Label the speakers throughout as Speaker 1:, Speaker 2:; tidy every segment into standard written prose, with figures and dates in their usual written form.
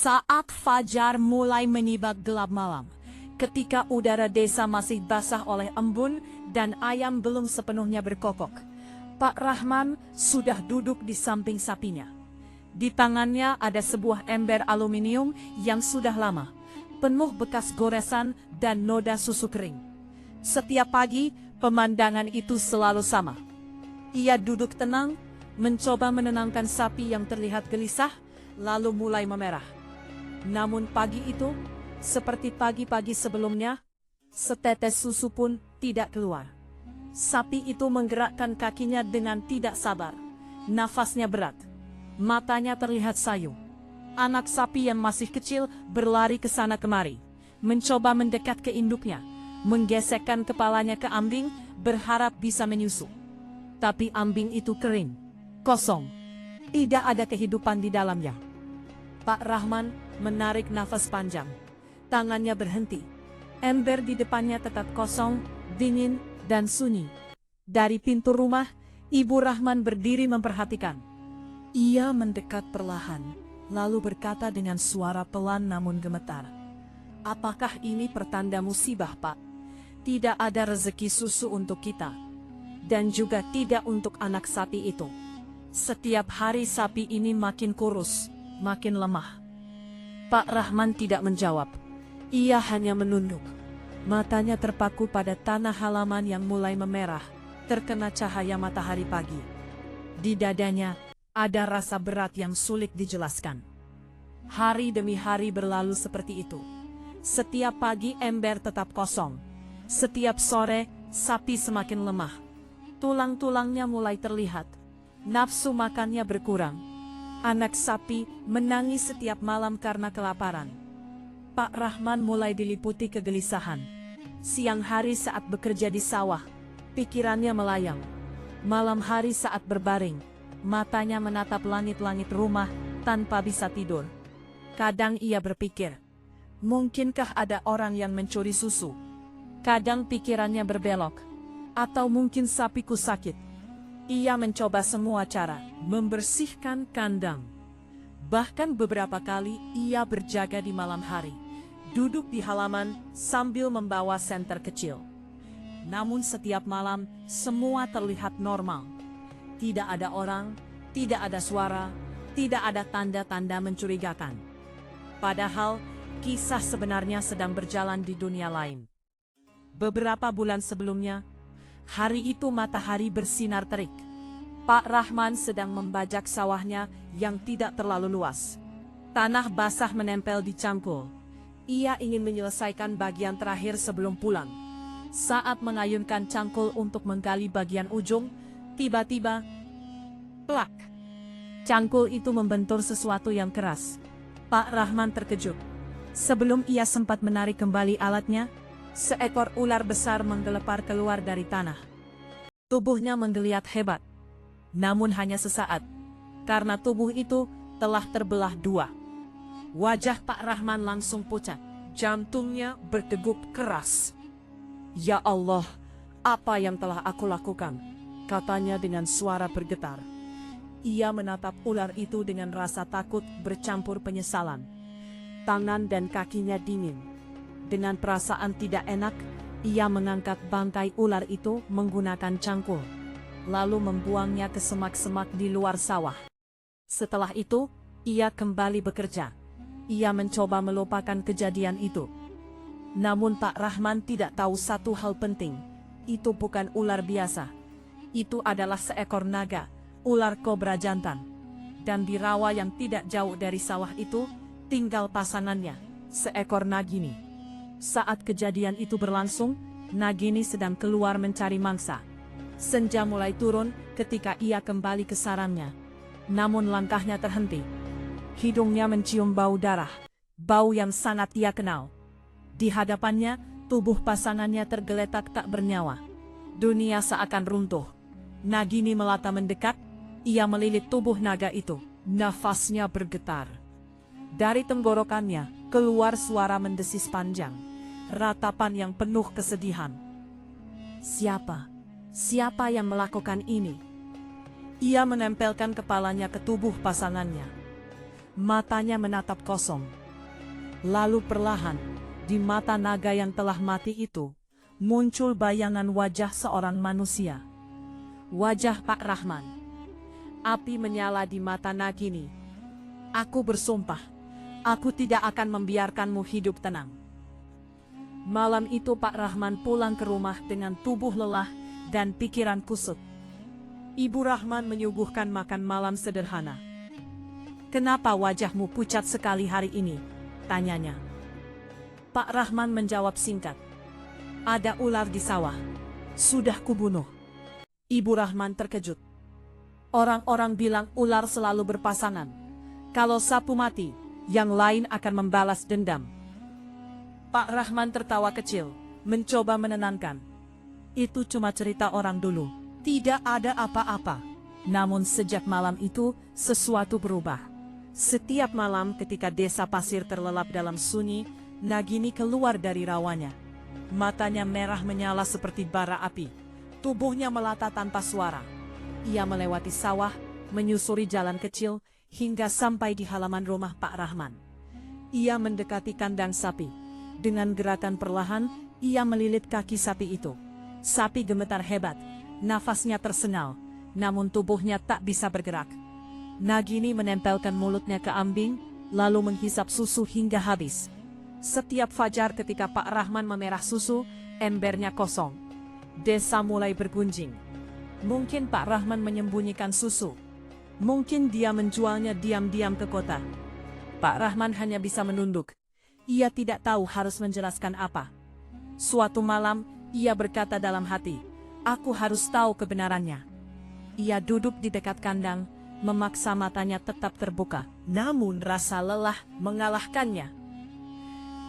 Speaker 1: Saat fajar mulai menibak gelap malam, ketika udara desa masih basah oleh embun dan ayam belum sepenuhnya berkokok, Pak Rahman sudah duduk di samping sapinya. Di tangannya ada sebuah ember aluminium yang sudah lama, penuh bekas goresan dan noda susu kering. Setiap pagi, pemandangan itu selalu sama. Ia duduk tenang, mencoba menenangkan sapi yang terlihat gelisah, lalu mulai memerah. Namun pagi itu, seperti pagi-pagi sebelumnya, setetes susu pun tidak keluar. Sapi itu menggerakkan kakinya dengan tidak sabar. Nafasnya berat. Matanya terlihat sayu. Anak sapi yang masih kecil berlari ke sana kemari, mencoba mendekat ke induknya, menggesekkan kepalanya ke ambing, berharap bisa menyusu. Tapi ambing itu kering, kosong. Tidak ada kehidupan di dalamnya. Pak Rahman menarik nafas panjang. Tangannya berhenti. Ember di depannya tetap kosong, dingin, dan sunyi. Dari pintu rumah, Ibu Rahman berdiri memperhatikan. Ia mendekat perlahan, lalu berkata dengan suara pelan namun gemetar. "Apakah ini pertanda musibah, Pak? Tidak ada rezeki susu untuk kita. Dan juga tidak untuk anak sapi itu. Setiap hari sapi ini makin kurus, makin lemah." Pak Rahman tidak menjawab. Ia hanya menunduk. Matanya terpaku pada tanah halaman yang mulai memerah, terkena cahaya matahari pagi. Di dadanya, ada rasa berat yang sulit dijelaskan. Hari demi hari berlalu seperti itu. Setiap pagi ember tetap kosong. Setiap sore, sapi semakin lemah. Tulang-tulangnya mulai terlihat. Nafsu makannya berkurang. Anak sapi menangis setiap malam karena kelaparan. Pak Rahman mulai diliputi kegelisahan. Siang hari saat bekerja di sawah, pikirannya melayang. Malam hari saat berbaring, matanya menatap langit-langit rumah tanpa bisa tidur. Kadang ia berpikir, mungkinkah ada orang yang mencuri susu? Kadang pikirannya berbelok, atau mungkin sapiku sakit. Ia mencoba semua cara, membersihkan kandang. Bahkan beberapa kali ia berjaga di malam hari, duduk di halaman sambil membawa senter kecil. Namun setiap malam, semua terlihat normal. Tidak ada orang, tidak ada suara, tidak ada tanda-tanda mencurigakan. Padahal, kisah sebenarnya sedang berjalan di dunia lain. Beberapa bulan sebelumnya, hari itu matahari bersinar terik. Pak Rahman sedang membajak sawahnya yang tidak terlalu luas. Tanah basah menempel di cangkul. Ia ingin menyelesaikan bagian terakhir sebelum pulang. Saat mengayunkan cangkul untuk menggali bagian ujung, tiba-tiba, plak! Cangkul itu membentur sesuatu yang keras. Pak Rahman terkejut. Sebelum ia sempat menarik kembali alatnya, seekor ular besar menggelepar keluar dari tanah. Tubuhnya menggeliat hebat. Namun hanya sesaat, karena tubuh itu telah terbelah dua. Wajah Pak Rahman langsung pucat. Jantungnya berdegup keras. "Ya Allah, apa yang telah aku lakukan?" katanya dengan suara bergetar. Ia menatap ular itu dengan rasa takut bercampur penyesalan. Tangan dan kakinya dingin. Dengan perasaan tidak enak, ia mengangkat bangkai ular itu menggunakan cangkul, lalu membuangnya ke semak-semak di luar sawah. Setelah itu, ia kembali bekerja. Ia mencoba melupakan kejadian itu. Namun Pak Rahman tidak tahu satu hal penting. Itu bukan ular biasa. Itu adalah seekor naga, ular kobra jantan. Dan di rawa yang tidak jauh dari sawah itu, tinggal pasangannya, seekor Nagini. Saat kejadian itu berlangsung, Nagini sedang keluar mencari mangsa. Senja mulai turun ketika ia kembali ke sarangnya. Namun langkahnya terhenti. Hidungnya mencium bau darah, bau yang sangat ia kenal. Di hadapannya, tubuh pasangannya tergeletak tak bernyawa. Dunia seakan runtuh. Nagini melata mendekat, ia melilit tubuh naga itu. Nafasnya bergetar. Dari tenggorokannya, keluar suara mendesis panjang. Ratapan yang penuh kesedihan. Siapa? Siapa yang melakukan ini? Ia menempelkan kepalanya ke tubuh pasangannya. Matanya menatap kosong. Lalu perlahan, di mata naga yang telah mati itu, muncul bayangan wajah seorang manusia. Wajah Pak Rahman. Api menyala di mata Nagini. Aku bersumpah, aku tidak akan membiarkanmu hidup tenang. Malam itu Pak Rahman pulang ke rumah dengan tubuh lelah dan pikiran kusut. Ibu Rahman menyuguhkan makan malam sederhana. "Kenapa wajahmu pucat sekali hari ini?" tanyanya. Pak Rahman menjawab singkat. "Ada ular di sawah. Sudah kubunuh." Ibu Rahman terkejut. Orang-orang bilang ular selalu berpasangan. Kalau sapu mati, yang lain akan membalas dendam. Pak Rahman tertawa kecil, mencoba menenangkan. "Itu cuma cerita orang dulu. Tidak ada apa-apa." Namun sejak malam itu, sesuatu berubah. Setiap malam ketika desa pasir terlelap dalam sunyi, Nagini keluar dari rawanya. Matanya merah menyala seperti bara api. Tubuhnya melata tanpa suara. Ia melewati sawah, menyusuri jalan kecil, hingga sampai di halaman rumah Pak Rahman. Ia mendekati kandang sapi. Dengan gerakan perlahan, ia melilit kaki sapi itu. Sapi gemetar hebat, nafasnya tersengal, namun tubuhnya tak bisa bergerak. Nagini menempelkan mulutnya ke ambing, lalu menghisap susu hingga habis. Setiap fajar ketika Pak Rahman memerah susu, embernya kosong. Desa mulai bergunjing. Mungkin Pak Rahman menyembunyikan susu. Mungkin dia menjualnya diam-diam ke kota. Pak Rahman hanya bisa menunduk. Ia tidak tahu harus menjelaskan apa. Suatu malam, ia berkata dalam hati, "Aku harus tahu kebenarannya." Ia duduk di dekat kandang, memaksa matanya tetap terbuka. Namun rasa lelah mengalahkannya.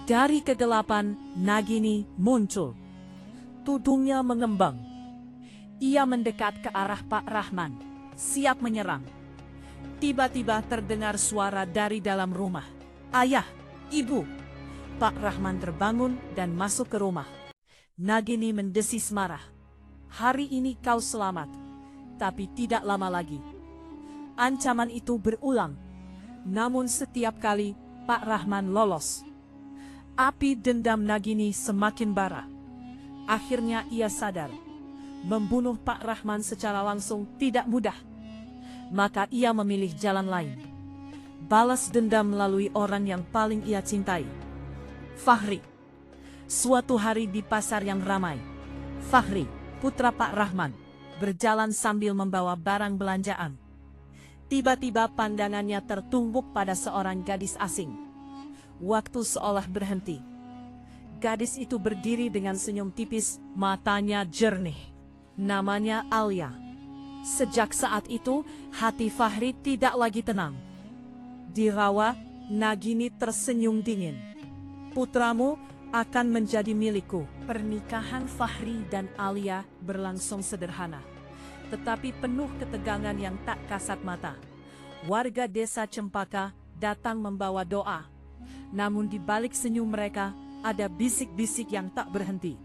Speaker 1: Dari kegelapan, Nagini muncul. Tudungnya mengembang. Ia mendekat ke arah Pak Rahman, siap menyerang. Tiba-tiba terdengar suara dari dalam rumah. "Ayah, Ibu!" Pak Rahman terbangun dan masuk ke rumah. Nagini mendesis marah. "Hari ini kau selamat, tapi tidak lama lagi." Ancaman itu berulang. Namun setiap kali Pak Rahman lolos. Api dendam Nagini semakin bara. Akhirnya ia sadar. Membunuh Pak Rahman secara langsung tidak mudah. Maka ia memilih jalan lain. Balas dendam melalui orang yang paling ia cintai. Fahri. Suatu hari di pasar yang ramai, Fahri, putra Pak Rahman, berjalan sambil membawa barang belanjaan. Tiba-tiba pandangannya tertumbuk pada seorang gadis asing. Waktu seolah berhenti. Gadis itu berdiri dengan senyum tipis, matanya jernih. Namanya Alia. Sejak saat itu, hati Fahri tidak lagi tenang. Di rawa, Nagini tersenyum dingin. "Putramu akan menjadi milikku." Pernikahan Fahri dan Alia berlangsung sederhana, tetapi penuh ketegangan yang tak kasat mata. Warga desa Cempaka datang membawa doa. Namun di balik senyum mereka, ada bisik-bisik yang tak berhenti.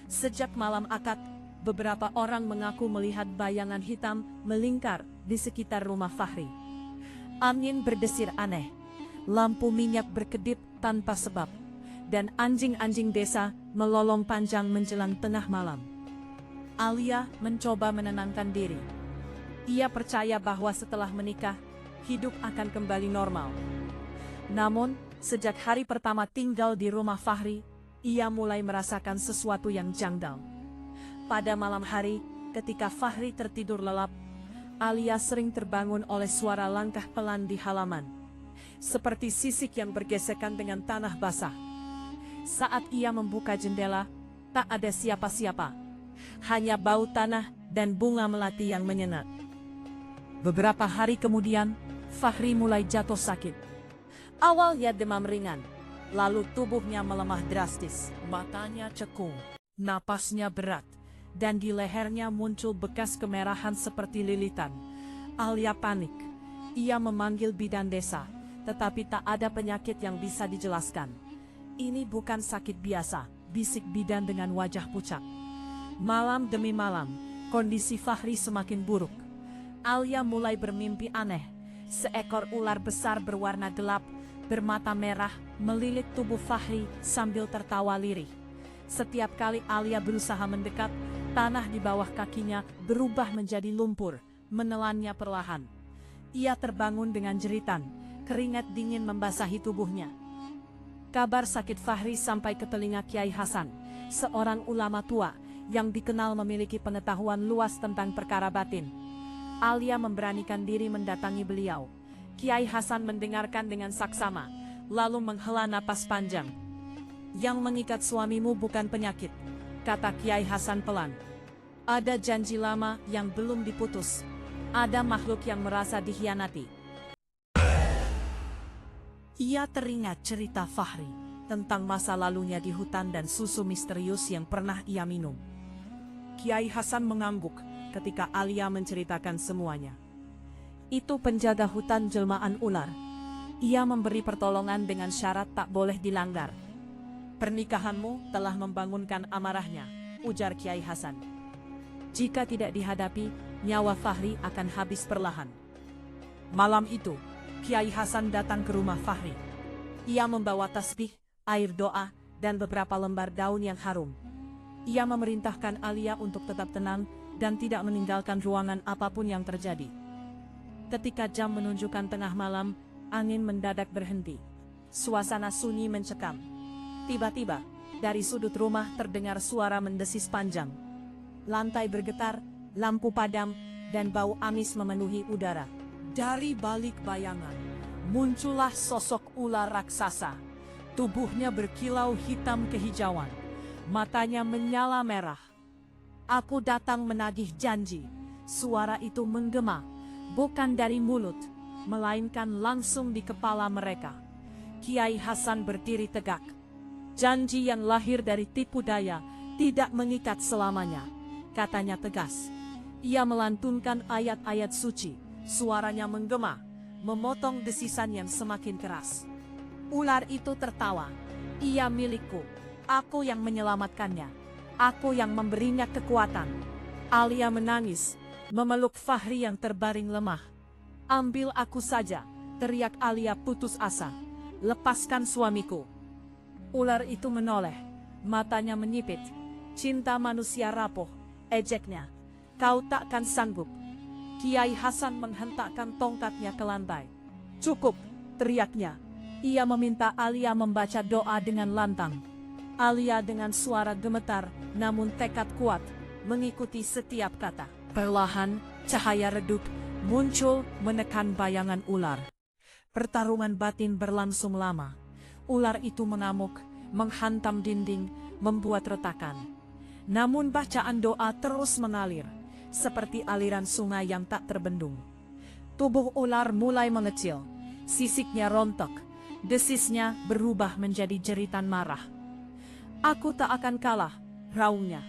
Speaker 1: Sejak malam akad, beberapa orang mengaku melihat bayangan hitam melingkar di sekitar rumah Fahri. Angin berdesir aneh, lampu minyak berkedip tanpa sebab, dan anjing-anjing desa melolong panjang menjelang tengah malam. Alia mencoba menenangkan diri. Ia percaya bahwa setelah menikah, hidup akan kembali normal. Namun, sejak hari pertama tinggal di rumah Fahri, ia mulai merasakan sesuatu yang janggal. Pada malam hari, ketika Fahri tertidur lelap, Alia sering terbangun oleh suara langkah pelan di halaman. Seperti sisik yang bergesekan dengan tanah basah. Saat ia membuka jendela, tak ada siapa-siapa. Hanya bau tanah dan bunga melati yang menyengat. Beberapa hari kemudian, Fahri mulai jatuh sakit. Awalnya demam ringan, lalu tubuhnya melemah drastis. Matanya cekung, napasnya berat, dan di lehernya muncul bekas kemerahan seperti lilitan. Alia panik. Ia memanggil bidan desa, tetapi tak ada penyakit yang bisa dijelaskan. "Ini bukan sakit biasa," bisik bidan dengan wajah pucat. Malam demi malam, kondisi Fahri semakin buruk. Alia mulai bermimpi aneh. seekor ular besar berwarna gelap, bermata merah, melilit tubuh Fahri sambil tertawa lirih. Setiap kali Alia berusaha mendekat, tanah di bawah kakinya berubah menjadi lumpur, menelannya perlahan. Ia terbangun dengan jeritan, keringat dingin membasahi tubuhnya. Kabar sakit Fahri sampai ke telinga Kiai Hasan, seorang ulama tua yang dikenal memiliki pengetahuan luas tentang perkara batin. Alia memberanikan diri mendatangi beliau. Kiai Hasan mendengarkan dengan saksama, lalu menghela napas panjang. Yang mengikat suamimu bukan penyakit, kata Kiai Hasan pelan. Ada janji lama yang belum diputus. Ada makhluk yang merasa dikhianati. Ia teringat cerita Fahri tentang masa lalunya di hutan dan susu misterius yang pernah ia minum. Kiai Hasan mengangguk ketika Alia menceritakan semuanya. Itu penjaga hutan jelmaan ular. Ia memberi pertolongan dengan syarat tak boleh dilanggar. Pernikahanmu telah membangunkan amarahnya, ujar Kiai Hasan. Jika tidak dihadapi, nyawa Fahri akan habis perlahan. Malam itu, Kiai Hasan datang ke rumah Fahri. Ia membawa tasbih, air doa, dan beberapa lembar daun yang harum. Ia memerintahkan Alia untuk tetap tenang dan tidak meninggalkan ruangan apapun yang terjadi. Ketika jam menunjukkan tengah malam, angin mendadak berhenti. Suasana sunyi mencekam. Tiba-tiba, dari sudut rumah terdengar suara mendesis panjang. Lantai bergetar, lampu padam, dan bau amis memenuhi udara. Dari balik bayangan, muncullah sosok ular raksasa. Tubuhnya berkilau hitam kehijauan. Matanya menyala merah. Aku datang menagih janji. Suara itu menggema, bukan dari mulut, melainkan langsung di kepala mereka. Kiai Hasan berdiri tegak. Janji yang lahir dari tipu daya tidak mengikat selamanya, katanya tegas. Ia melantunkan ayat-ayat suci. Suaranya menggema, memotong desisan yang semakin keras. Ular itu tertawa. Ia milikku. Aku yang menyelamatkannya. Aku yang memberinya kekuatan. Alia menangis, memeluk Fahri yang terbaring lemah. Ambil aku saja, teriak Alia putus asa. Lepaskan suamiku. Ular itu menoleh, matanya menyipit. Cinta manusia rapuh, ejeknya. Kau takkan sanggup. Kiai Hasan menghentakkan tongkatnya ke lantai. Cukup, teriaknya. Ia meminta Alia membaca doa dengan lantang. Alia dengan suara gemetar, namun tekad kuat, mengikuti setiap kata. Perlahan, cahaya redup, muncul menekan bayangan ular. Pertarungan batin berlangsung lama. Ular itu mengamuk, menghantam dinding, membuat retakan. Namun bacaan doa terus mengalir, seperti aliran sungai yang tak terbendung. Tubuh ular mulai mengecil, sisiknya rontok, desisnya berubah menjadi jeritan marah. Aku tak akan kalah, raungnya.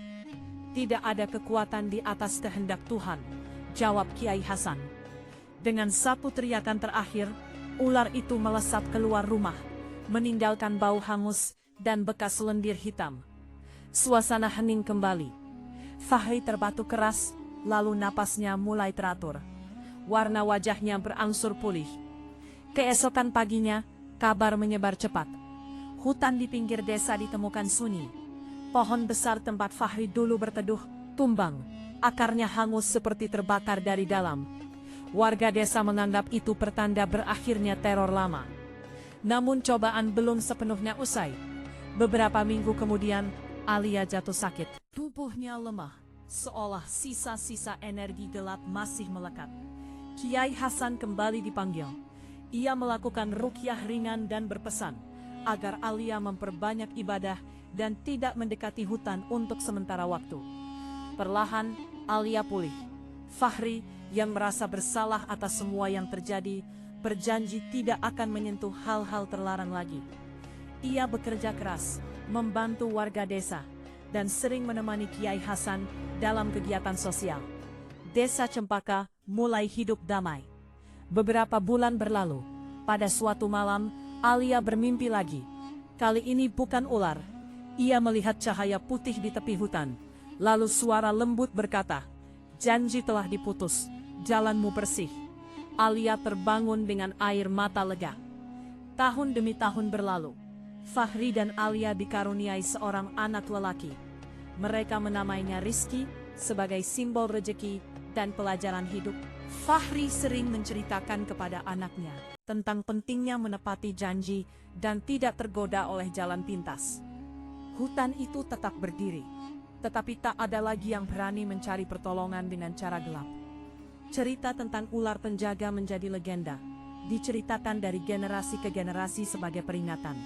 Speaker 1: Tidak ada kekuatan di atas kehendak Tuhan, jawab Kiai Hasan. Dengan satu teriakan terakhir, ular itu melesat keluar rumah, meninggalkan bau hangus dan bekas lendir hitam. Suasana hening kembali. Fahri terbatuk keras, lalu napasnya mulai teratur. Warna wajahnya berangsur pulih. Keesokan paginya, kabar menyebar cepat. Hutan di pinggir desa ditemukan sunyi. Pohon besar tempat Fahri dulu berteduh, tumbang. Akarnya hangus seperti terbakar dari dalam. Warga desa menganggap itu pertanda berakhirnya teror lama. Namun cobaan belum sepenuhnya usai. Beberapa minggu kemudian, Alia jatuh sakit. Tubuhnya lemah, seolah sisa-sisa energi gelap masih melekat. Kiai Hasan kembali dipanggil. Ia melakukan ruqyah ringan dan berpesan agar Alia memperbanyak ibadah dan tidak mendekati hutan untuk sementara waktu. Perlahan, Alia pulih. Fahri, yang merasa bersalah atas semua yang terjadi, berjanji tidak akan menyentuh hal-hal terlarang lagi. Ia bekerja keras, membantu warga desa, dan sering menemani Kiai Hasan dalam kegiatan sosial. Desa Cempaka mulai hidup damai. Beberapa bulan berlalu. Pada suatu malam, Alia bermimpi lagi. Kali ini bukan ular. Ia melihat cahaya putih di tepi hutan. Lalu suara lembut berkata, "Janji telah diputus, jalanmu bersih." Alia terbangun dengan air mata lega. Tahun demi tahun berlalu. Fahri dan Alia dikaruniai seorang anak lelaki. Mereka menamainya Rizky sebagai simbol rejeki dan pelajaran hidup. Fahri sering menceritakan kepada anaknya tentang pentingnya menepati janji dan tidak tergoda oleh jalan pintas. Hutan itu tetap berdiri, tetapi tak ada lagi yang berani mencari pertolongan dengan cara gelap. Cerita tentang ular penjaga menjadi legenda, diceritakan dari generasi ke generasi sebagai peringatan.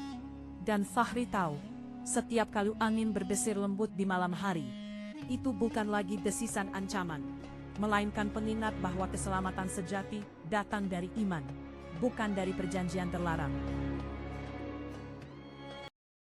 Speaker 1: Dan Fahri tahu, setiap kali angin berdesir lembut di malam hari, itu bukan lagi desisan ancaman, melainkan pengingat bahwa keselamatan sejati datang dari iman, bukan dari perjanjian terlarang.